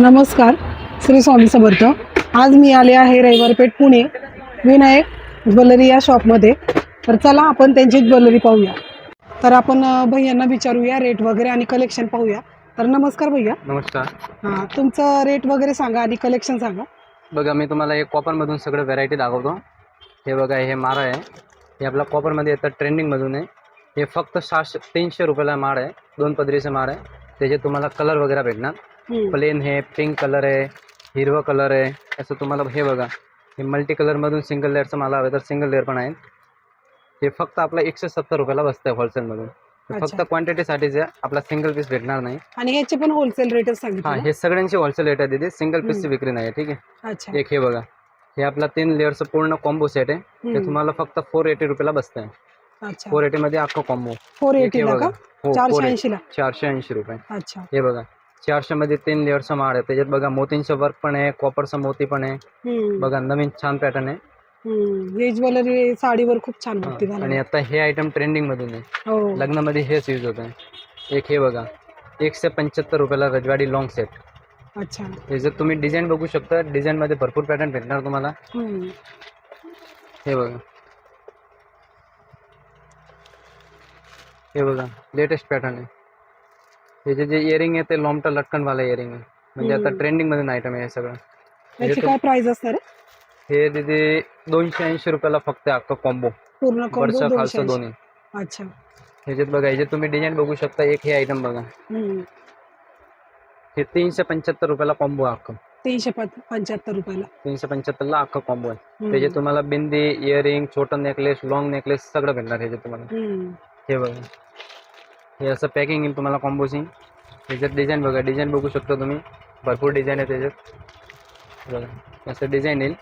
नमस्कार, श्री स्वामी समर्थ. आज मी आले आहे रविवार पेठ पुणे विनायक ज्वेलरी या शॉपमध्ये. तर चला आपण त्यांची ज्वेलरी पाहूया. तर आपण भैयांना विचारूया रेट वगैरे आणि कलेक्शन पाहूया. तर नमस्कार भैया. नमस्कार. हां, तुमचं रेट वगैरे सांगा आणि कलेक्शन सांगा. बघा, मी तुम्हाला हे कॉपरमधून सगळं व्हरायटी दाखवतो. हे बघा, हे माळ आहे. हे आपला कॉपरमध्ये येतं, ट्रेंडिंगमधून आहे. हे फक्त 300 रुपयाला माळ आहे. 2 पदरीचं माळ आहे. त्याचे तुम्हाला कलर वगैरे भेटणार. प्लेन आहे, पिंक कलर आहे, हिरवा कलर आहे. असं तुम्हाला हे बघा, हे मल्टी कलरमधून सिंगल लेअरचं मला हवं तर सिंगल लेअर पण आहे. हे फक्त आपला 170 रुपयाला बसतं आहे होलसेलमधून. फक्त क्वांटिटीसाठीच आहे, आपला सिंगल पीस भेटणार नाही. आणि ह्याचे पण होलसेल रेटच सांगितले. हां, हे सगळ्यांची होलसेल रेट आहे तिथे, सिंगल पीसची विक्री नाही आहे. ठीक आहे. अच्छा. एक हे बघा, हे आपला 3 लेअरचं पूर्ण कॉम्बो सेट आहे. ते तुम्हाला फक्त 480 रुपयाला बसतं आहे. अच्छा. 480 मध्ये अख्खा कॉम्बो. 480 ला का? हो, 480 ला. 480 रुपये. अच्छा. हे बघा, 400 मध्ये 3 लेअरचं माळ आहे. त्याच्यात बघा मोतींचं वर्क पण आहे, कॉपरचं मोती पण आहे. बघा, नवीन छान पॅटर्न आहे. हे ज्वेलरी साडीवर खूप छान वाटते. आणि आता हे आयटम ट्रेंडिंग मधून आहे. हो. लग्नामध्ये हेच यूज होत आहे. एक हे बघा, 175 रुपयाला रजवाडी लॉंग सेट. अच्छा. हे जर तुम्ही डिझाईन बघू शकता, डिझाईन मध्ये भरपूर पॅटर्न भेटणार तुम्हाला. हे बघा, हे बघा, लेटेस्ट पॅटर्न आहे. हे जे इयरिंग आहे ते लॉमटा लटकनवाला इयरिंग आहे. म्हणजे आता ट्रेंडिंग मधून आयटम आहे हे सगळं. याची काय प्राइस असणार आहे? हे तिथे 280 रुपयाला फक्त अख्खा कॉम्बो, पूर्ण कॉम्बो वरचं 280. खालचं दोन्ही. अच्छा. ह्याच्यात बघा, ह्याच्यात तुम्ही डिझाईन बघू शकता. एक हे आयटम बघा, हे 375 रुपयाला कॉम्बो आहे अख्खा. 375 रुपयाला. 375 ला अख्खा कॉम्बो आहे. त्याच्यात तुम्हाला बिंदी, इयरिंग, छोटा नेकलेस, लॉंग नेकलेस सगळं भेटणार ह्याच्यात तुम्हाला. हे बघा, हे असं पॅकिंग येईल तुम्हाला कॉम्बोची. ह्याच्यात डिझाईन बघा, डिझाईन बघू शकता तुम्ही. भरपूर डिझाईन आहे त्याच्यात. बघा, असं डिझाईन येईल.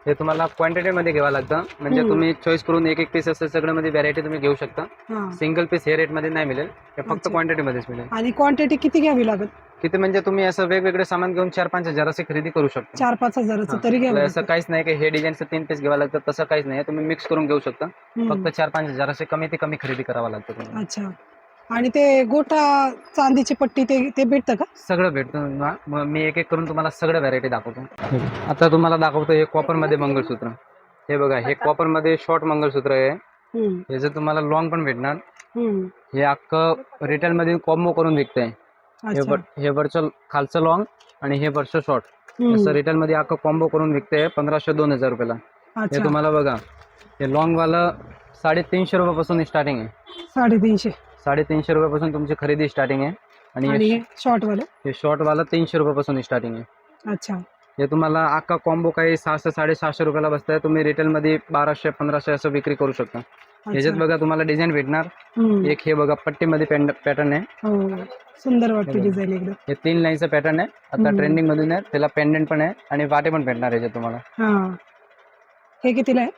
हे तुम्हाला क्वांटिटीमध्ये घ्यावं लागतं. म्हणजे तुम्ही चॉईस करून एक एक पीस असं सगळ्यामध्ये व्हरायटी तुम्ही घेऊ शकता. सिंगल पीस हे रेटमध्ये नाही मिळेल, हे फक्त क्वांटिटीमध्येच मिळेल. आणि क्वांटिटी किती घ्यावी लागेल? किती म्हणजे तुम्ही असं वेगवेगळे सामान घेऊन 4-5 हजाराची खरेदी करू शकता. 4-5 हजाराचं तरी घ्यावं असं काहीच नाही की हे डिझाईनचं 3 पीस घ्यावं लागतं, तसं काहीच नाही. तुम्ही मिक्स करून घेऊ शकता. फक्त 4-5 हजाराचे कमी ते कमी खरेदी करावं लागतं तुम्हाला. अच्छा. आणि ते गोटा चांदीची पट्टी ते भेटतं का? सगळं भेटतं. मग मी एक एक करून तुम्हाला सगळं व्हरायटी दाखवतो. आता तुम्हाला दाखवतो हे कॉपरमध्ये मंगळसूत्र. हे बघा, हे कॉपरमध्ये शॉर्ट मंगळसूत्र आहे. याचं तुम्हाला लॉंग पण भेटणार. हे अख्खं रिटेलमध्ये कॉम्बो करून विकतंय. हे वरचं खालचं लॉंग आणि हे वरचं शॉर्ट, असं रिटेलमध्ये अख्खं कॉम्बो करून विकतंय 1500-2000 रुपयाला. हे तुम्हाला बघा, हे लॉंगवालं 350 रुपयापासून स्टार्टिंग आहे. 350 रुपयापासून तुमची खरेदी स्टार्टिंग आहे. आणि हे शॉर्टवाला 300 रुपयापासून स्टार्टिंग आहे. अच्छा. हे तुम्हाला अख्खा कॉम्बो काही 600-750 रुपयाला बसताय. तुम्ही रिटेलमध्ये 1200-1500 असं विक्री करू शकता. याच्यात बघा तुम्हाला डिझाईन भेटणार. एक हे बघा, पट्टीमध्ये पॅटर्न आहे. सुंदर वाटते डिझाईन एकदम. हे 3 लाईनचं पॅटर्न आहे. आता ट्रेंडिंग मधून आहे. त्याला पेंडंट पण आहे आणि वाटे पण भेटणार याच्यात तुम्हाला. हे कितीला आहे?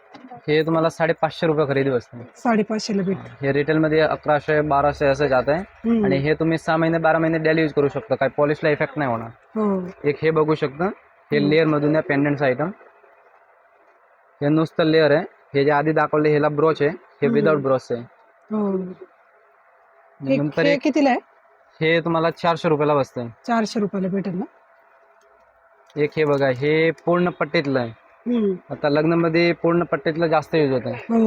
हे तुम्हाला 550 रुपये खरेदी बसते. 550 ला भेटतं. हे रिटेलमध्ये 1100-1200 असं जात आहे. आणि हे तुम्ही 6 महिने 12 महिने डेली यूज करू शकता. काही पॉलिशला इफेक्ट नाही होणार. एक हे बघू शकता, हे लेअर मधून आहे पेंडंटचं आयटम. हे नुसतं लेअर आहे. हे जे आधी दाखवले ह्याला ब्रोच आहे, हे विदाउट ब्रोच आहे. नंतर हे कितीला आहे? हे तुम्हाला 400 रुपयाला बसतंय. 400 रुपयाला भेटेल ना? एक हे बघा, हे पूर्ण पट्टीतलं आहे. आता लग्नामध्ये पूर्ण पट्टीतलं जास्त यूज होत आहे.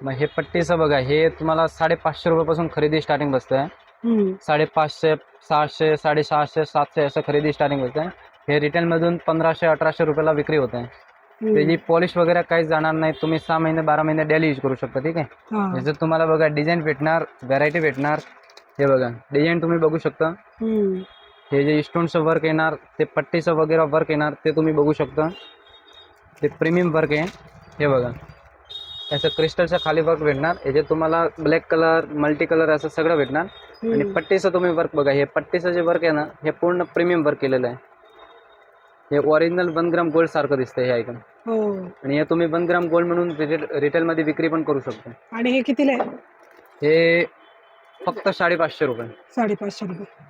मग हे पट्टीचं बघा, हे तुम्हाला 550 रुपयापासून खरेदी स्टार्टिंग बसतंय. 550, 600, 650, 700 असं खरेदी स्टार्टिंग होत आहे. हे रिटेलमधून 1500-1800 रुपयाला विक्री होत आहे. त्याची पॉलिश वगैरे काहीच जाणार नाही. तुम्ही 6 महिने 12 महिने डेली यूज करू शकता. ठीक आहे. ह्याच्यात तुम्हाला बघा डिझाईन भेटणार, व्हरायटी भेटणार. हे बघा, डिझाईन तुम्ही बघू शकता. हे जे स्टोनचं वर्क येणार, ते पट्टीचं वगैरे वर्क येणार, ते तुम्ही बघू शकता. ते प्रीमियम वर्क आहे. हे बघा, याचं क्रिस्टलचं खाली वर्क भेटणार. याच्यात तुम्हाला ब्लॅक कलर, मल्टी कलर असं सगळं भेटणार. आणि पट्टीचं तुम्ही वर्क बघा, हे पट्टीचं जे वर्क आहे ना, हे पूर्ण प्रीमियम वर्क केलेलं आहे. हे ओरिजिनल 1 ग्राम गोल्ड सारखं दिसतं हे आयटम. आणि हे तुम्ही 1 ग्राम गोल्ड म्हणून रिटेलमध्ये विक्री पण करू शकता. आणि हे कितीला आहे? हे फक्त 550 रुपये. 550 रुपये.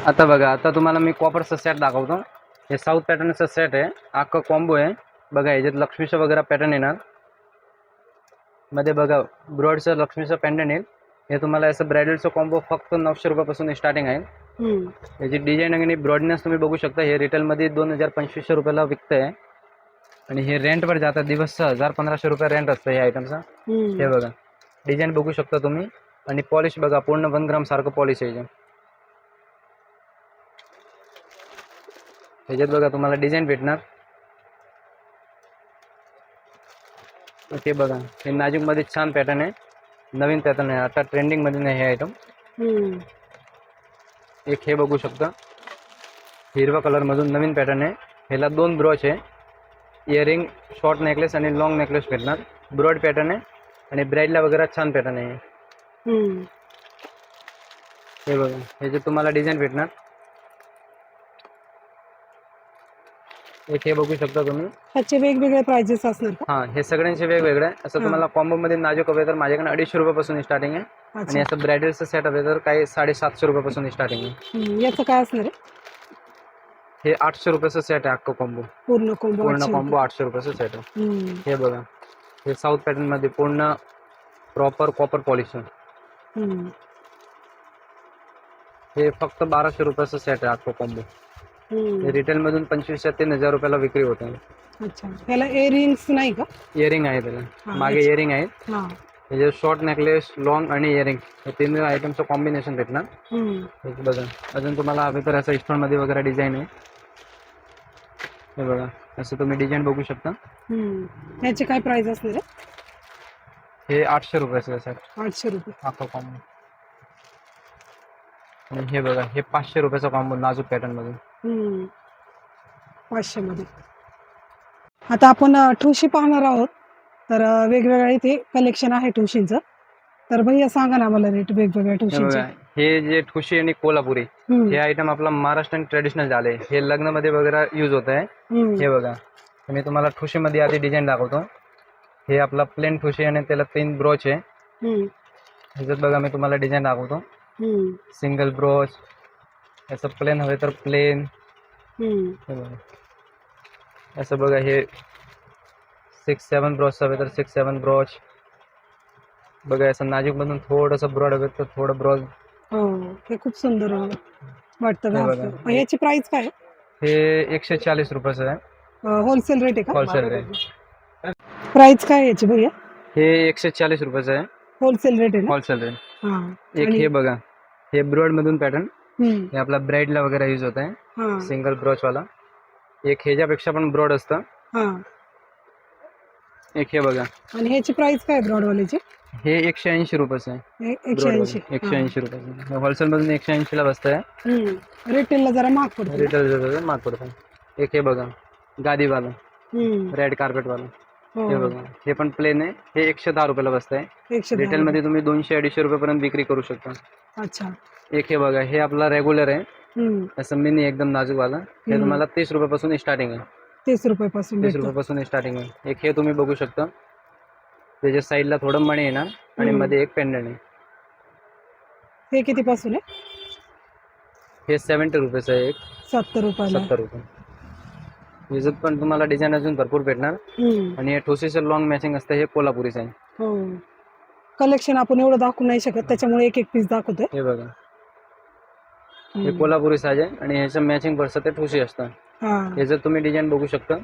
आता बघा, आता तुम्हाला मी कॉपरचं सेट दाखवतो. हे साऊथ पॅटर्नचं सेट आहे, अख्खा कॉम्बो आहे. बघा, याच्यात लक्ष्मीचं वगैरे पॅटर्न येणार. मध्ये बघा, ब्रॉडचं लक्ष्मीचं पेंडंट येईल. हे तुम्हाला असं ब्रायडलचं कॉम्बो फक्त 900 रुपयापासून स्टार्टिंग आहे. याची डिझाईन आणि ब्रॉडनेस तुम्ही बघू शकता. हे रिटेलमध्ये 2,000-2,500 रुपयाला विकतंय आणि हे रेंटवर जातात. दिवसचं 1,000-1,500 रुपये रेंट असतं या आयटमचा. हे बघा डिझाईन बघू शकता तुम्ही आणि पॉलिश बघा पूर्ण 1 ग्राम सारखं पॉलिश आहे ह्याच्यात बघा तुम्हाला डिझाईन भेटणार. हे बघा हे नाजूक मध्ये छान पॅटर्न आहे, नवीन पॅटर्न आहे, आता ट्रेंडिंग मध्ये नाही हे आयटम. एक हे बघू शकता हिरवा कलर मधून नवीन पॅटर्न आहे. ह्याला 2 ब्रोच आहे, इयरिंग, शॉर्ट नेकलेस आणि लॉंग नेकलेस भेटणार. ब्रॉड पॅटर्न आहे आणि ब्राईडला वगैरे छान पॅटर्न आहे. हे बघा ह्याचे तुम्हाला डिझाईन भेटणार. एक हे बघू शकता तुम्ही. ह्याचे वेगवेगळे प्राइजेस असणार का? हा हे सगळ्यांचे वेगवेगळे आहे. असं तुम्हाला कॉम्बो मध्ये नाजूक हवे तर माझ्याकडे 250 रुपयापासून स्टार्टिंग आहे आणि असं ब्रायडलचं सेट हवे तर काही 750 रुपयापासून स्टार्टिंग आहे. याचं काय असणार आहे? हे 800 रुपयाचं सेट आहे अख्खा कॉम्बो. पूर्ण कॉम्बो 800 रुपयाचं सेट आहे. हे बघा हे साऊथ पॅटर्न मध्ये पूर्ण प्रॉपर कॉपर पॉलिश आहे. हे फक्त 1200 रुपयाचं सेट आहे अख्खा कॉम्बो. रिटेल मधून 2500 ते 3000 रुपयाला विक्री होते. अच्छा, याला इयरिंग्स नाही का? इयरिंग आहे त्याला, मागे इयरिंग आहेत. त्याचे शॉर्ट नेकलेस, लॉंग आणि इयरिंग हे 3 आयटमचं कॉम्बिनेशन भेटणार. बघा अजून तुम्हाला हवे तर असं स्टोन मध्ये वगैरे डिझाईन आहे. हे बघा असं तुम्ही डिझाईन बघू शकता. याचे काय प्राइस असणार आहे? हे 800 रुपयाचं सेट. 800 रुपये अख्खा कॉम्बो. आणि हे बघा हे 500 रुपयाचा कॉम्बो नाजूक पॅटर्न मध्ये. 500 मध्ये. आता आपण ठुशी पाहणार आहोत, तर वेगवेगळ्या इथे कलेक्शन आहे ठुशींचं. तर भैया सांगा ना मला रेट वेगवेगळ्या ठुशींचे. हे जे ठुशी आणि कोल्हापुरी हे आयटम आपला महाराष्ट्रीयन ट्रेडिशनल झाले, हे लग्नामध्ये वगैरे यूज होत आहे. हे बघा मी तुम्हाला ठुशी मध्ये आधी डिझाईन दाखवतो. हे आपला प्लेन ठुशी आणि त्याला 3 ब्रोच आहे. ह्याच्यात बघा मी तुम्हाला डिझाईन दाखवतो. सिंगल ब्रोच, असं प्लेन हवे तर प्लेन. असं बघा हे 6-7 ब्रोच हवे तर 6-7 ब्रोच. बघा असं नाजूक मधून थोडंसं ब्रॉड हवे तर थोडं ब्रॉड. हे खूप सुंदर वाटतं. याची प्राइस काय? हे 140 रुपयाचं आहे. होलसेल रेट आहे का? Wholesale rate. प्राइस काय याची भैया? हे 140 रुपयाचं आहे. होलसेल रेट आहे ना? Wholesale rate. एक हे बघा हे ब्रॉड मधून पॅटर्न, हे आपला ब्राईडला वगैरे यूज होत आहे, सिंगल ब्रोच वाला. एक ह्याच्यापेक्षा पण ब्रॉड असतं. एक हे बघा. आणि ह्याची प्राइस काय ब्रॉड वाल्याची? हे 180 रुपयाचं आहे. 180 रुपयाचं. होलसेल मधून 180 ला बसत आहे. रिटेलला जरा महाग पडतो. रिटेल महाग पडतं. एक हे बघा गादीवाला, रेड कार्पेट वाला. हे बघा हे पण प्लेन आहे. हे 110 रुपयाला बसत आहे. रिटेल मध्ये तुम्ही 200-250 रुपयापर्यंत विक्री करू शकता. अच्छा. एक हे बघा हे आपला रेग्युलर आहे, असं मिनी एकदम नाजूक वाला. हे तुम्हाला 30 रुपयापासून स्टार्टिंग आहे. 30 रुपयापासून स्टार्टिंग आहे. एक हे तुम्ही बघू शकता. त्याच्या साईडला थोडं मणी येणार आणि मध्ये एक पेंडंट आहे. हे किती पासून आहे? हे 70 रुपयाचं आहे. एक 70 रुपयाला. 70 रुपये. याच्यात पण तुम्हाला डिझाईन अजून भरपूर भेटणार. आणि हे ठोसेचं लॉंग मॅचिंग असतं. हे कोल्हापुरीचं आहे. कलेक्शन आपण एवढं दाखवू नाही शकत, त्याच्यामुळे एक पीस दाखवतोय. हे बघा हे कोल्हापुरी साज आहे आणि ह्याचं मॅचिंग भरसं ते ठोशी असतं. ह्याचं तुम्ही डिझाईन बघू शकता.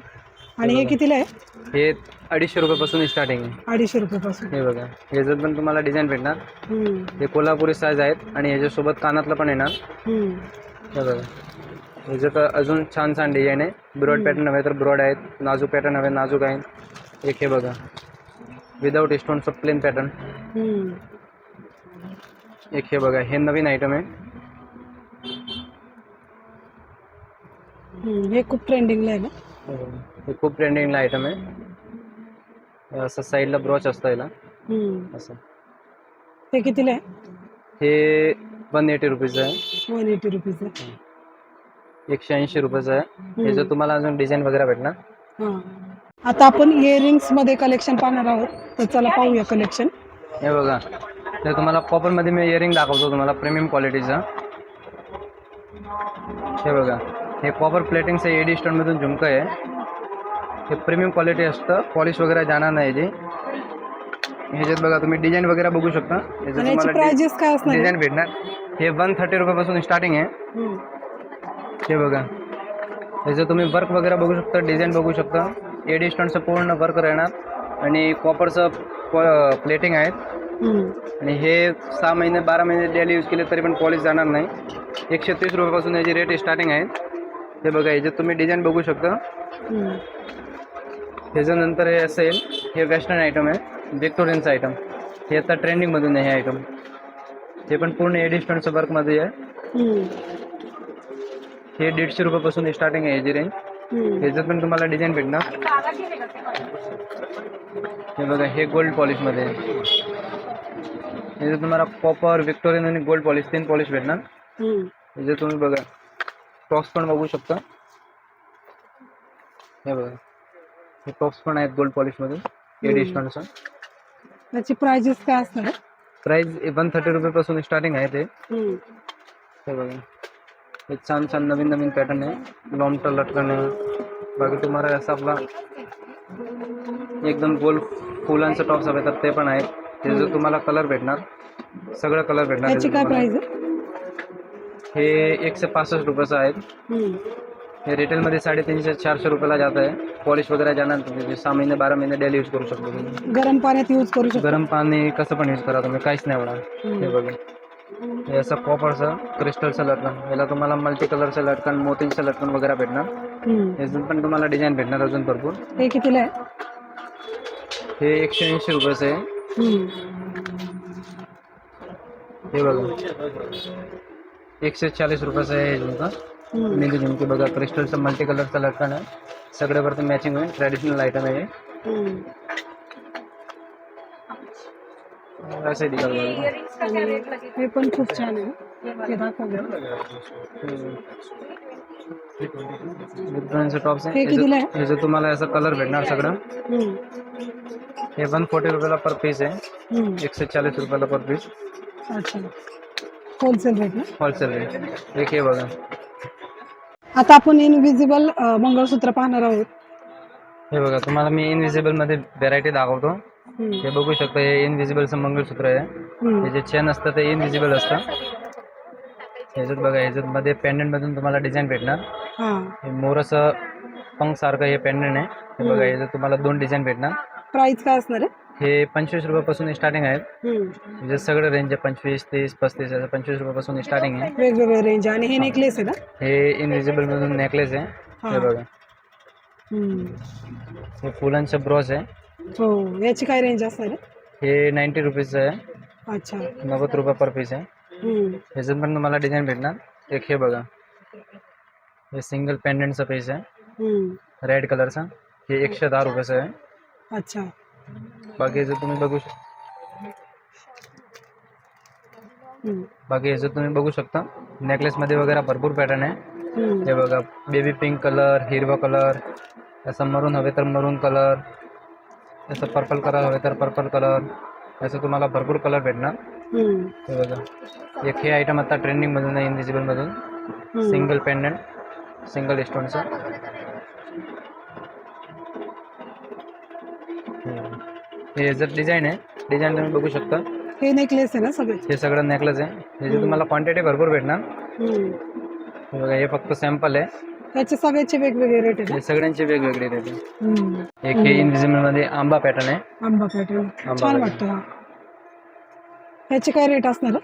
आणि हे कितीला आहे? हे 250 रुपयापासून स्टार्टिंग आहे. 250 रुपयापासून. हे बघा ह्याच्यात पण तुम्हाला डिझाईन भेटणार. हे कोल्हापुरी साईज आहेत आणि ह्याच्यासोबत कानातलं पण येणार. हे बघा ह्याच्यात अजून छान छान डिझाईन आहे. ब्रॉड पॅटर्न हवे तर ब्रॉड आहेत, नाजूक पॅटर्न हवे नाजूक आहेत. एक हे बघा विदाउट स्टोनचं प्लेन पॅटर्न. एक हे बघा हे नवीन आयटम आहे. हे खूप ट्रेंडिंगला आहे ना? हे खूप ट्रेंडिंगला आयटम आहे. असं साईडला ब्रोच असतं याला. असं हे कितीला आहे? हे 180 रुपीचं आहे. 180 रुपीज आहे. 180 रुपयाचं आहे. ह्याचं तुम्हाला अजून डिझाईन वगैरे भेटणार. आता आपण इयरिंग्स मध्ये कलेक्शन पाहणार आहोत, तर चला पाहूया कलेक्शन. हे बघा तर तुम्हाला कॉपर मध्ये मी इयरिंग दाखवतो तुम्हाला प्रीमियम क्वालिटीचं. हे बघा हे कॉपर प्लेटिंगचं एडी स्टोन मधून झुमकं आहे. हे प्रीमियम क्वालिटी असतं, पॉलिश वगैरे जाणार नाही याची. ह्याच्यात बघा तुम्ही डिझाईन वगैरे बघू शकता. प्राइजेस काय असणार? डिझाईन भेटणार. हे 130 रुपयापासून स्टार्टिंग आहे. हम्म. हे बघा, याचं तुम्ही वर्क वगैरे बघू शकता, डिझाईन बघू शकता. एडी स्टोनचं पूर्ण वर्क राहणार आणि कॉपरचं प्लेटिंग आहेत. हम्म. आणि हे 6 महिने 12 महिने डेली यूज केले तरी पण पॉलिश जाणार नाही. 130 रुपयापासून याची रेट स्टार्टिंग आहे. हे बघा, याच्यात तुम्ही डिझाईन बघू शकता. हम्म. त्याच्यानंतर हे असेल, हे वेस्टर्न आयटम आहे, व्हिक्टोरियनचं आयटम. हे आता ट्रेंडिंगमधून आहे हे आयटम. हे पण पूर्ण एडी स्टोनचं वर्कमध्ये आहे. हम्म. हे 150 रुपयापासून स्टार्टिंग आहे याची रेंज. हम्म. याच्यात पण तुम्हाला डिझाईन भेटणार. हे बघा, हे गोल्ड पॉलिशमध्ये आहे. याच्यात तुम्हाला कॉपर, व्हिक्टोरियन आणि गोल्ड पॉलिश 3 पॉलिश भेटणार. हम्म. याच्यात तुम्ही बघा टॉप्स पण बघू शकता. हे बघा, हे टॉप्स पण आहेत गोल्ड पॉलिशमध्ये एडी स्टोनचं. त्याची प्राइजेस काय असणार आहे? प्राइस 130 रुपयापासून स्टार्टिंग आहे ते. हम्म. हे बघा, हे छान छान नवीन नवीन पॅटर्न आहे. लॉमटर लटकन आहे. बाकी तुम्हाला असं आपला एकदम गोल फुलांचं टॉप्स हवे तर ते पण आहेत. त्याचं तुम्हाला कलर भेटणार, सगळं कलर भेटणार. त्याची काय प्राइस आहे? हे 165 रुपयाचं आहेत. हम्म. हे रिटेलमध्ये 350-400 रुपयाला जात आहे. पॉलिश वगैरे जाणार तुम्ही 6 महिने 12 महिने डेली यूज करू शकतो तुम्ही. गरम पाण्यात यूज करू शकतो. गरम पाणी कसं पण यूज करा तुम्ही, काहीच नाही होणार. हे बघा, हे असं कॉपरचं क्रिस्टलचं लटकन. याला तुम्हाला मल्टी कलरचं लटकन, मोतीचं लटकन वगैरे भेटणार. यातून पण तुम्हाला डिझाईन भेटणार अजून भरपूर. हे कितीला आहे? हे 180 रुपयाचं आहे. हे बघा, 140 रुपयाचं आहे हे झुमका. मेहंदी झुमकी बघा, क्रिस्टलचं मल्टी कलरचं लटकन आहे. सगळ्यावरती मॅचिंग होईल, ट्रॅडिशनल आयटम आहे. असे दिखाल बघा, हे पण खूप छान आहे. ते दाखव. विक्टोरियनचं टॉप्स आहे. हे कितीला आहे? याचं तुम्हाला असं कलर भेटणार सगळं. हे 140 रुपयाला पर पीस आहे. 140 रुपयाला पर पीस. अच्छा, होलसेल रेट ना? Wholesale rate. एक हे बघा, आता आपण इनविजिबल मंगळसूत्र पाहणार आहोत. हे बघा, तुम्हाला मी इनविजिबलमध्ये व्हेरायटी दाखवतो. हे बघू शकता, हे इनविजिबलचं मंगळसूत्र आहे. हे जे चेन असतं ते इनविजिबल असतं. ह्याच्यात बघा, ह्याच्यामध्ये पेंडंटमधून तुम्हाला डिझाईन भेटणार. हे मोराचं पंख सारखं हे पेंडंट आहे. हे बघा, ह्याच्यात तुम्हाला 2 डिझाईन भेटणार. प्राइस काय असणार आहे? हे 25 रुपयापासून स्टार्टिंग आहे. म्हणजे सगळं रेंज आहे, 25, 30, 35 असं 25 रुपयापासून स्टार्टिंग आहे. वेगवेगळे रेंज. आणि हे नेकलेस आहे ना? हे इनविजिबल मधून नेकलेस आहे. हे बघा, हे फुलांचं ब्रॉच आहे. हो, याची काय रेंज असणार आहे? हे 90 रुपीजचं आहे. अच्छा, 90 रुपये पर पीस आहे. ह्याच्यात पण तुम्हाला डिझाईन भेटणार. एक हे बघा, हे सिंगल पेंडंटचा पीस आहे, रेड कलरचा. हे 110 रुपयाचं आहे. अच्छा. बाकी ह्याच्यात तुम्ही बघू शकता, नेकलेसमध्ये वगैरे भरपूर पॅटर्न आहे. हे बघा, बेबी पिंक कलर, हिरवा कलर, असं मरून हवे तर मरून कलर, असं पर्पल कलर हवे तर पर्पल कलर, असं तुम्हाला भरपूर कलर भेटणार. हे बघा, एक हे आयटम आता ट्रेंडिंगमधून आहे इनविजिबलमधून. सिंगल पेंडंट, सिंगल स्टोनचं. हे जर डिझाईन आहे, डिझाईन तुम्ही बघू शकता. हे नेकलेस आहे ना सगळे? हे सगळं नेकलेस आहे. ह्याची तुम्हाला क्वांटिटी भरपूर भेटणार. हे बघा, हे फक्त सॅम्पल आहे. त्याचे सगळ्याचे वेगवेगळे रेट आहेत? हे सगळ्यांचे वेगवेगळे रेट आहे. एक हे इनविजिबलमध्ये आंबा पॅटर्न आहे. आंबा पॅटर्न छान वाटतं. ह्याचे काय रेट असणार?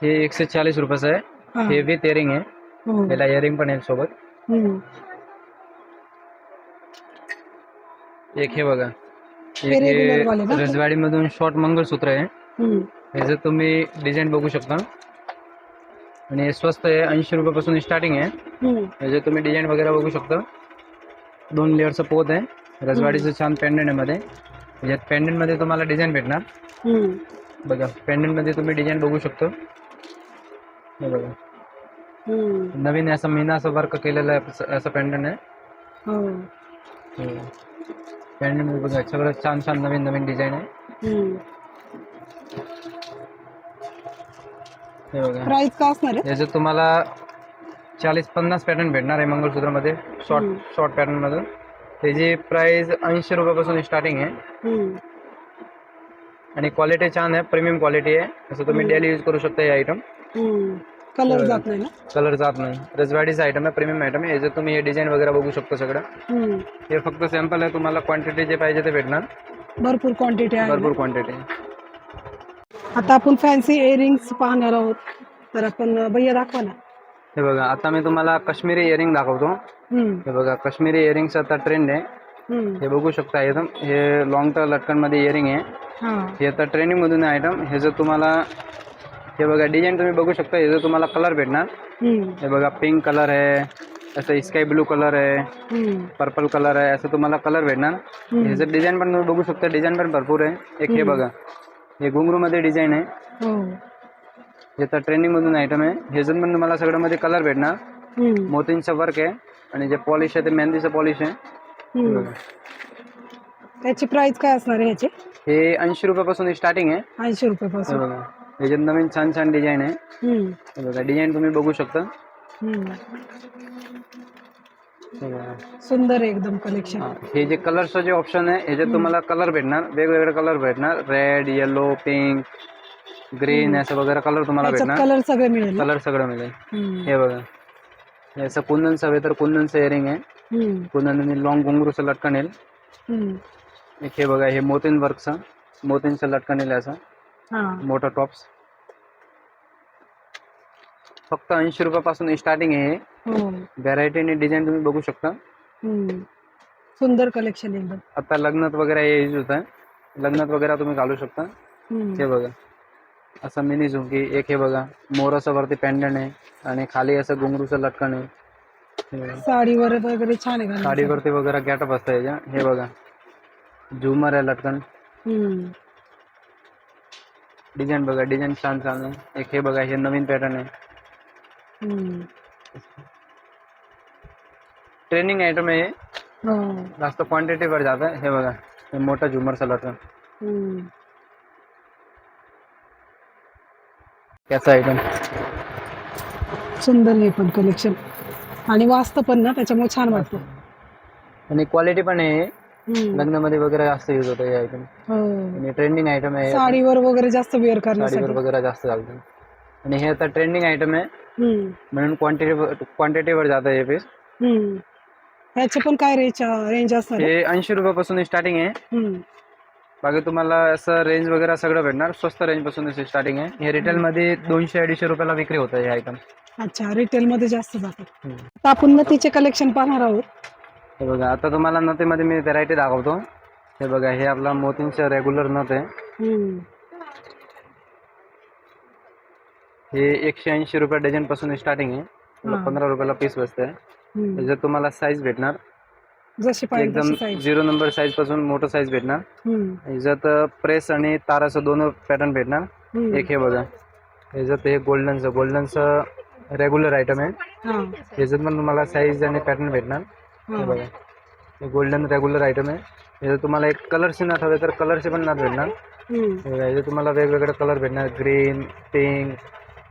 हे 140 रुपयाचं आहे. हे विथ इयरिंग आहे. याला इयरिंग पण आहे सोबत. एक हे बघा, एक हे रजवाडीमधून शॉर्ट मंगळसूत्र आहे. ह्याचं तुम्ही डिझाईन बघू शकता. आणि हे स्वस्त आहे, 80 रुपयापासून स्टार्टिंग आहे. ह्याच्यात तुम्ही डिझाईन वगैरे बघू शकता. 2 लेअरचं पोत आहे. रजवाडीचं छान पेंडंट आहे मध्ये. ह्याच्यात पेंडंटमध्ये तुम्हाला डिझाईन भेटणार. बघा, पेंडंटमध्ये तुम्ही डिझाईन बघू शकता. हे बघा, नवीन असं मीना असं वर्क केलेलं आहे, असं पेंडंट आहे. पेंडंट बघा, सगळं छान छान नवीन नवीन डिझाईन आहे. हे बघा, प्राइस काय असणार आहे? याच्यात तुम्हाला 40-50 पॅटर्न भेटणार आहे मंगळसूत्रमध्ये, शॉर्ट पॅटर्न मधून. त्याची प्राइस 80 रुपयापासून स्टार्टिंग आहे. आणि क्वालिटी छान आहे, प्रीमियम क्वालिटी आहे. असं तुम्ही डेली यूज करू शकता हे आयटम. कलर जात नाही ना? कलर जात नाही. रजवाडीचं आयटम आहे, प्रीमियम आयटम आहे. याच्यात तुम्ही हे डिझाईन वगैरे बघू शकता सगळं. हे फक्त सॅम्पल आहे, तुम्हाला क्वांटिटी जे पाहिजे ते भेटणार. भरपूर क्वांटिटी आहे. भरपूर क्वांटिटी. आता आपण फॅन्सी इयरिंग्स पाहणार आहोत, तर आपण भैया दाखवा ना. हे बघा, आता मी तुम्हाला काश्मीरी इयरिंग दाखवतो. हे बघा, काश्मीरी इयरिंगचा आता ट्रेंड आहे. हे बघू शकता एकदम. हे लॉंग टर्म लटकन मध्ये इयरिंग आहे. हे आता ट्रेंडिंग मधून आयटम. हे जर तुम्हाला, हे बघा डिझाईन तुम्ही बघू शकता. हे जर तुम्हाला कलर भेटणार. हे बघा, पिंक कलर आहे, असं स्काय ब्लू कलर आहे, पर्पल कलर आहे, असं तुम्हाला कलर भेटणार. हे जर डिझाईन पण तुम्ही बघू शकता, डिझाईन पण भरपूर आहे. एक हे बघा, हे घुंगरू मध्ये डिझाईन आहे. हे तर ट्रेंडिंग मधून आयटम आहे. हे जर पण तुम्हाला सगळं मध्ये कलर भेटणार. मोतींचं वर्क आहे आणि जे पॉलिश आहे ते मेहंदीचं पॉलिश आहे. त्याची प्राइस काय असणार आहे ह्याची? हे 80 रुपयापासून स्टार्टिंग आहे. 80 रुपयापासून. बघा, याच्यात नवीन छान छान डिझाईन आहे. हे बघा, डिझाईन तुम्ही बघू शकता. सुंदर आहे एकदम कलेक्शन. हे जे कलरचं जे ऑप्शन आहे, ह्याच्यात तुम्हाला कलर भेटणार, वेगवेगळे कलर भेटणार. रेड, येलो, पिंक, ग्रीन, असं वगैरे कलर तुम्हाला भेटणार. कलर सगळे मिळेल. कलर सगळं मिळेल. हे बघा, हे असं कुंदनचं हवे तर कुंदनचं इयरिंग आहे. कुंदन लॉंग घुंगरूचं लटकन येईल. हे बघा, हे मोतीन वर्कचं, मोतींचं लटकन येईल असं मोठं टॉप्स. फक्त 80 रुपयापासून स्टार्टिंग आहे. व्हरायटी आणि डिझाईन तुम्ही बघू शकता. सुंदर कलेक्शन एकदम. आता लग्नात वगैरे हे यूज होत आहे. लग्नात वगैरे तुम्ही घालू शकता. हे बघा, असं मिनी झुमकी. एक हे बघा, मोराचं वरती पॅन्डंट आहे आणि खाली असं घुंगरूचं लटकन आहे. साडीवर वगैरे छान आहे. साडीवरती वगैरे गॅटअप असतं याच्या. हे बघा, झुमर आहे लटकन. डिझाईन बघा, डिझाईन छान छान आहे. एक हे बघा, हे नवीन पॅटर्न आहे. ट्रेनिंग आयटम आहे. जास्त क्वांटिटीवर जात आहे. हे बघा, हे मोठा झुमरचा लटकन. त्याचा आयटम सुंदर आहे पण कलेक्शन, आणि वाचतं पण ना, त्याच्यामुळे छान वाटतं. आणि क्वालिटी पण आहे. लग्नामध्ये वगैरे जास्त यूज होतं हे आयटम. आणि ट्रेंडिंग आयटम आहे. साडीवर वगैरे जास्त वेअर करण्यासाठी. साडीवर वगैरे जास्त चालतं. आणि हे आता ट्रेंडिंग आयटम आहे म्हणून क्वांटिटीवर जातं हे पीस. ह्याचे पण काय रेंज असणार? हे 80 रुपयापासून स्टार्टिंग आहे. बाकी तुम्हाला असं रेंज वगैरे सगळं भेटणार. स्वस्त रेंज पासून स्टार्टिंग आहे. हे रिटेल मध्ये 200-250 रुपयाला विक्री होतं हे आयटम. अच्छा, रिटेल मध्ये जास्त जातात. आता आपण नथीचे कलेक्शन पाहणार आहोत. हे बघा, आता तुम्हाला नथीमध्ये मी व्हरायटी दाखवतो. हे बघा, हे आपला मोतींचं रेग्युलर नथ आहे. हे 180 रुपये डझन पासून स्टार्टिंग आहे. 15 रुपयाला पीस बसतंय. त्याच्यात तुम्हाला साईज भेटणार जशी पाहिजे एकदम 0 नंबर साईज पासून मोठं साईज भेटणार. ह्याच्यात प्रेस आणि ताराचं दोन पॅटर्न भेटणार. एक हे बघा, ह्याच्यात हे गोल्डनचं रेग्युलर आयटम आहे. ह्याच्यात पण तुम्हाला साईज आणि पॅटर्न भेटणार. हे बघा, हे गोल्डन रेग्युलर आयटम आहे. ह्याच्यात तुम्हाला एक कलरचे नथ हवे तर कलरचे पण नथ भेटणार. ह्याच्यात तुम्हाला वेगवेगळे कलर भेटणार. Green, pink,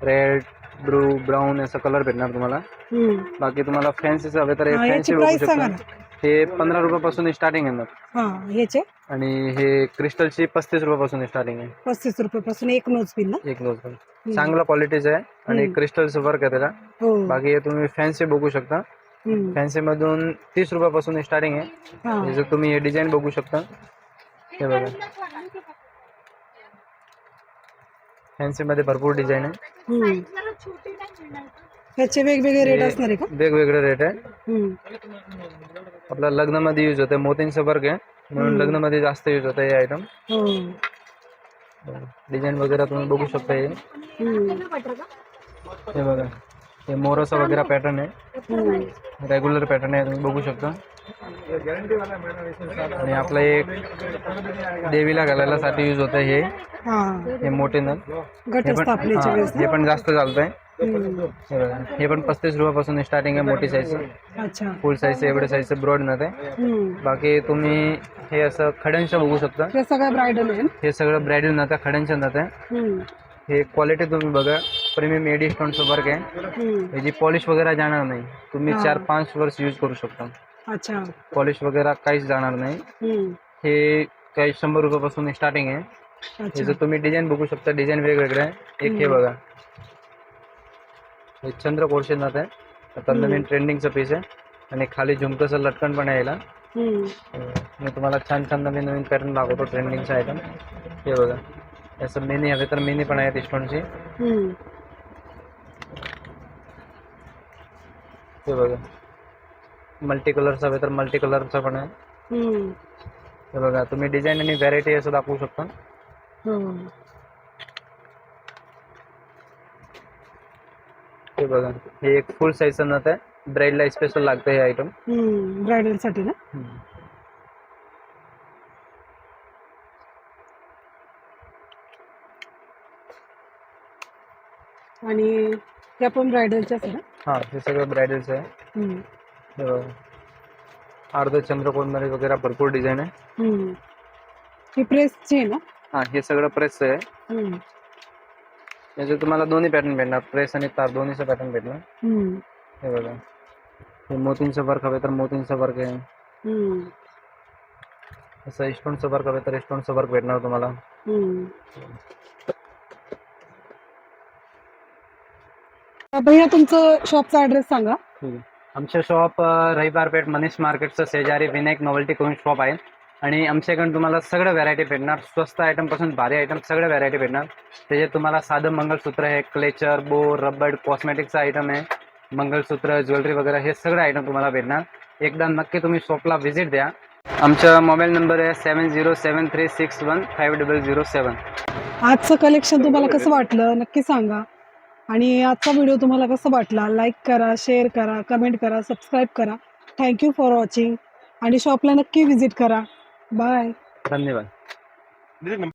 red, blue, brown असं कलर भेटणार तुम्हाला. बाकी तुम्हाला फॅन्सीचं हवे तर फॅन्सी बघू शकता. हे 15 रुपयापासून स्टार्टिंग आहे. आणि हे क्रिस्टलची 35 रुपयापासून स्टार्टिंग आहे. 35 रुपयापासून एक नोज पिन ना? एक नोज पिन चांगला क्वालिटीचं आहे आणि क्रिस्टलचं वर्क आहे त्याला. बाकी तुम्ही फॅन्सी बघू शकता. फॅन्सी मधून 30 रुपयापासून स्टार्टिंग आहे. जर तुम्ही हे डिझाईन बघू शकता. हे बघा, फॅन्सी मध्ये भरपूर डिझाईन आहे. त्याचे वेगवेगळे रेट असणार आहे का? वेगवेगळे रेट आहे. आपल्या लग्नामध्ये यूज होते. मोतींचं वर्क आहे म्हणून लग्नामध्ये जास्त यूज होतं हे आयटम. डिझाईन वगैरे तुम्ही बघू शकता. हे बघा, हे मोराचा वगैरे पॅटर्न आहे. रेग्युलर पॅटर्न आहे, तुम्ही बघू शकता. आणि आपलं एक देवीला घालायला साठी यूज होतं हे मोठे नथ. हे पण जास्त चालतंय. हे पण 35 रुपयापासून स्टार्टिंग आहे. मोठी साईज, फुल साईज, एवढे साईजचं ब्रॉड नथ आहे. बाकी तुम्ही हे असं खड्यांचं बघू शकता. हे सगळं ब्रायडल आहे. हे सगळं ब्रायडल नथ आहे, खड्यांचं नथ आहे. हे क्वालिटी तुम्ही बघा, प्रीमियम एडी स्टोनचं वर्क आहे. याची पॉलिश वगैरे जाणार नाही. तुम्ही 4-5 वर्ष यूज करू शकता. पॉलिश वगैरे काहीच जाणार नाही. हे काही 100 रुपयापासून स्टार्टिंग आहे. हे जर तुम्ही डिझाईन बघू शकता. डिझाईन वेगवेगळे आहे. एक हे बघा, हे चंद्र कोळशेनाथ आहे, आता नवीन ट्रेंडिंगचं पीस आहे. आणि खाली झुमकंचं लटकन पण आहे याला. मी तुम्हाला छान छान नवीन नवीन पॅटर्न दाखवतो ट्रेंडिंगचा आयटम. हे बघा, असं मिनी हवे तर मिनी पण आहे स्टोनची. हे बघा, मल्टी कलरचा हवे तर मल्टी कलरचा पण आहे. हे बघा, तुम्ही डिझाईन आणि व्हरायटी असं दाखवू शकता. हे बघा, हे एक फुल साईजचं नथ आहे, ब्राईडला स्पेशल लागतं हे आयटम. ब्रायडल साठी ना. आणि त्या पण ब्रायडलच्याच आहे ना. हा, हे सगळं ब्रायडलचं आहे. हे बघा, अर्ध चंद्रकोरमध्ये वगैरे भरपूर डिझाईन आहे. ही प्रेसची आहे ना. हा, हे सगळं प्रेसचं आहे. याचे तुम्हाला दोन्ही पॅटर्न भेटणार, प्रेस आणि तार दोन्हीचं पॅटर्न भेटणार. हे बघा, हे मोतींचं वर्क हवे तर मोतींचं वर्क आहे. असं स्टोनचं वर्क हवे तर स्टोनचं वर्क भेटणार तुम्हाला. भैया तुमचं शॉपचा ऍड्रेस सांगा. आमचं शॉप रविवार पेठ मनीष मार्केटचं शेजारी विनायक नोव्हेल्टी करून शॉप आहे. आणि आमच्याकडून तुम्हाला सगळं व्हरायटी भेटणार, स्वस्त आयटम पासून भारी आयटम सगळ्या व्हरायटी भेटणार. त्याच्यात तुम्हाला साधं मंगळसूत्र आहे, क्लेचर, बो, रबर, कॉस्मेटिकचा आयटम आहे, मंगळसूत्र, ज्वेलरी वगैरे हे सगळं आयटम तुम्हाला भेटणार. एकदा नक्की तुम्ही शॉपला व्हिजिट द्या. आमचा मोबाईल नंबर आहे 7073615007. आजचं कलेक्शन तुम्हाला कसं वाटलं नक्की सांगा. आणि आजचा व्हिडिओ तुम्हाला कसं वाटला लाईक करा, शेअर करा, कमेंट करा, सबस्क्राईब करा. Thank you for watching. आणि शॉपला नक्की व्हिजिट करा. बाय. धन्यवाद.